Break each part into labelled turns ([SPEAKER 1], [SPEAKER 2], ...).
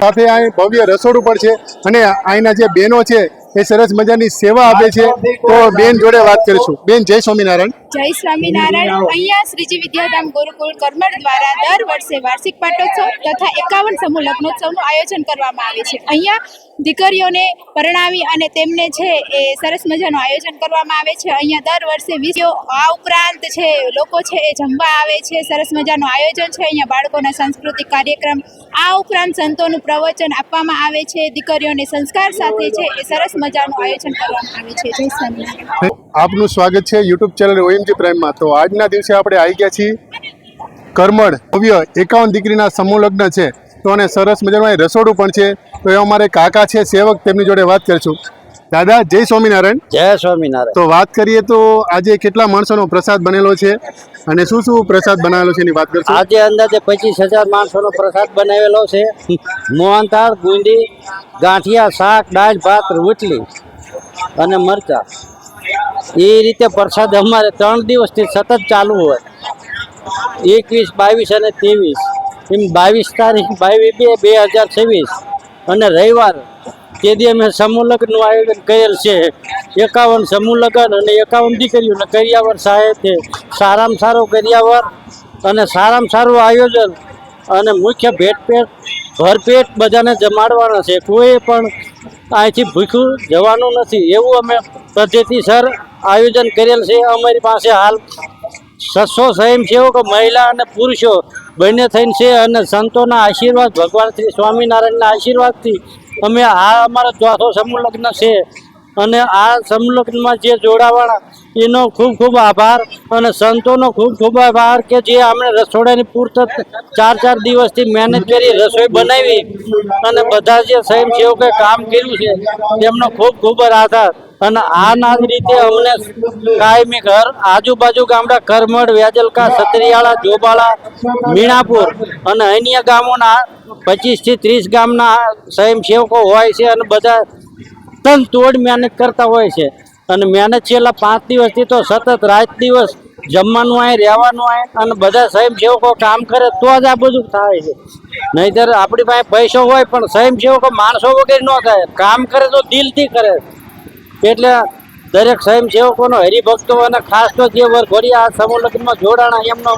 [SPEAKER 1] સાથે અહીં ભવ્ય રસોડું પણ છે અને અહીંના જે બહેનો છે એ સરસ મજાની સેવા આપે છે. તો બેન જોડે વાત કરીશું. બેન જય સ્વામિનારાયણ.
[SPEAKER 2] જય સ્વામિનારાયણ. અહીંયા શ્રીજી વિદ્યાધામ ગુરુકુળ કરમળ દ્વારા દર વર્ષે વાર્ષિક પાટોત્સવ તથા 51 સમૂહ લગ્નોત્સવનું આયોજન કરવામાં આવે છે. અહીંયા દીકરીઓને પરણાવી અને તેમને છે એ સરસ મજાનું આયોજન કરવામાં આવે છે. અહીંયા દર વર્ષે વિધિઓ આ ઉપરાંત છે લોકો છે એ જમવા આવે છે. સરસ મજાનું આયોજન છે. અહીંયા બાળકોના સાંસ્કૃતિક કાર્યક્રમ, આ ઉપરાંત સંતોનું પ્રવચન આપવામાં આવે છે. દીકરીઓને સંસ્કાર સાથે છે એ સરસ મજાનું આયોજન કરવામાં આવે છે. જય સ્વામિનારાયણ.
[SPEAKER 1] આપનું સ્વાગત છે યુટ્યુબ ચેનલ OMG પ્રાઇમમાં. તો આજના દિવસે આપણે આવી ગયા છીએ કરમળ. ભવ્ય 51 દીકરીના સમૂહ લગ્ન છે. તો અને સરસ મજાનું અહીં રસોડું પણ છે. તો એ અમારે કાકા છે સેવક, તેમની જોડે વાત કરીશું. દાદા જય સ્વામિનારાયણ.
[SPEAKER 3] જય સ્વામિનારાયણ.
[SPEAKER 1] તો વાત કરીએ તો આજે કેટલા માણસોનો પ્રસાદ બનેલો છે અને શું શું પ્રસાદ બનાવેલો છે એની વાત કરીશું.
[SPEAKER 3] આજે અંદાજે 25,000 માણસોનો પ્રસાદ બનાવેલો છે. મોહનથાળ, બુંદી, ગાંઠિયા, શાક, દાળ, ભાત, રોટલી અને મરચા. એ રીતે પ્રસાદ અમારે 3 દિવસથી સતત ચાલુ હોય. 21, 22 અને 23 એમ 22 તારીખ 22/2/2026 અને રવિવાર તેથી અમે સમૂહ લગ્નનું આયોજન કરેલ છે. 51 સમૂહ લગ્ન અને 51 દીકરીઓને કરિયાવર સાહેબ સારામાં સારું કરિયાવર અને સારામાં સારું આયોજન અને મુખ્ય ભરપેટ બધાને જમાડવાના છે. કોઈ પણ અહીંથી ભૂખ્યું જવાનું નથી એવું અમે પદ્ધતિસર આયોજન કરેલ છે. અમારી પાસે હાલ 600 સ્વયંસેવકો મહિલા અને પુરુષો બંને થઈને છે અને સંતોના આશીર્વાદ, ભગવાન શ્રી સ્વામિનારાયણના આશીર્વાદથી અમે આ અમારો 4થો સમૂહ લગ્ન છે. અને આ સમૂહ લગ્નમાં જે જોડાવાના એનો ખૂબ ખૂબ આભાર અને સંતોનો ખૂબ ખૂબ આભાર કે જે આપણે રસોડાની પૂરત 4 દિવસથી મહેનત કરી રસોઈ બનાવી અને બધા જે સ્વયંસેવકોએ કામ કર્યું છે તેમનો ખૂબ ખૂબ આભાર. અને આ રીતે અમને કાયમી ઘર આજુબાજુ ગામડા કરમળ, વેજલકા, સત્રિયાળા, જોબાળા, મીણાપુર અને અન્ય ગામોના 25 થી 30 ગામના સ્વયંસેવકો હોય છે અને બધા તન તોડ મહેનત કરતા હોય છે. અને મહેનત છેલ્લા 5 દિવસથી તો સતત રાત દિવસ જમવાનું આવે, રહેવાનું આવે અને બધા સ્વયંસેવકો કામ કરે તો જ આ બધું થાય છે. નહીંતર આપણી પાસે પૈસો હોય પણ સ્વયંસેવકો માણસો વગેરે ન થાય. કામ કરે તો દિલથી કરે. એટલે દરેક સ્વયંસેવકોનો, હરિભક્તો અને ખાસ તો જે વરઘોડિયા આ સમૂહ લગ્નમાં જોડાણા એમનો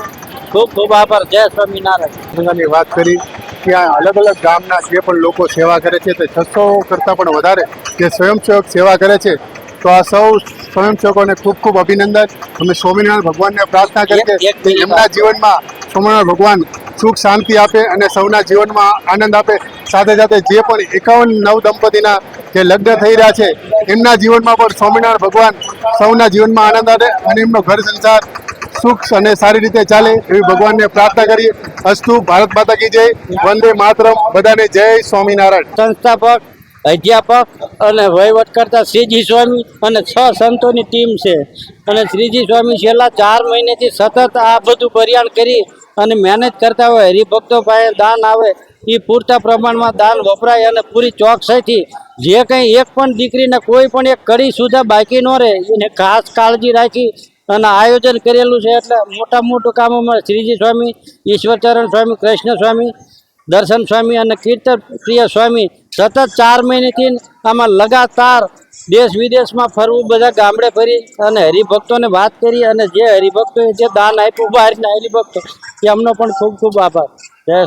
[SPEAKER 3] ખૂબ ખૂબ આભાર. જય સ્વામિનારાયણ.
[SPEAKER 1] વાત કરી કે આ અલગ અલગ ગામના જે પણ લોકો સેવા કરે છે તે 600 કરતાં પણ વધારે જે સ્વયંસેવક સેવા કરે છે. તો આ સૌ સ્વયંસેવકોને ખૂબ ખૂબ અભિનંદન. અમે સ્વામિનારાયણ ભગવાનને પ્રાર્થના કરીએ કે એમના જીવનમાં સ્વામિનારાયણ ભગવાન સુખ શાંતિ આપે અને સૌના જીવનમાં આનંદ આપે. સાથે સાથે જે પણ 51 નવ દંપતીના જે લગ્ન થઈ રહ્યા છે એમના જીવનમાં પણ સ્વામિનારાયણ ભગવાન સૌના જીવનમાં આનંદ આપે અને એમનો ઘર સંસાર સુખ અને સારી રીતે ચાલે એવી ભગવાનને પ્રાર્થના કરીએ. અસ્તુ. ભારત માતા કી જય. વંદે માતરમ. બધાને જય સ્વામિનારાયણ.
[SPEAKER 3] સંસ્થાપક, અધ્યાપક અને વહીવટ કરતા શ્રીજી સ્વામી અને 6 સંતોની ટીમ છે. અને શ્રીજી સ્વામી છેલ્લા 4 મહિનેથી સતત આ બધું બરિયાણ કરી અને મહેનત કરતા હોય. હરિભક્તો પાસે દાન આવે એ પૂરતા પ્રમાણમાં દાન વપરાય અને પૂરી ચોકસાઈથી જે કંઈ એક પણ દીકરીને કોઈ પણ એક કડી સુધા બાકી ન રહે એને ખાસ કાળજી રાખી અને આયોજન કરેલું છે. એટલે મોટું કામોમાં શ્રીજી સ્વામી, ઈશ્વરચરણ સ્વામી, કૃષ્ણ સ્વામી, દર્શન સ્વામી અને કીર્તન પ્રિય સ્વામી સતત 4 મહિનેથી આમાં લગાતાર દેશ વિદેશમાં ફરવું, બધા ગામડે ફરી અને હરિભક્તોને વાત કરી અને જે હરિભક્તોએ જે દાન આપ્યું બહારના હરિભક્તો એમનો પણ ખૂબ ખૂબ આભાર. જય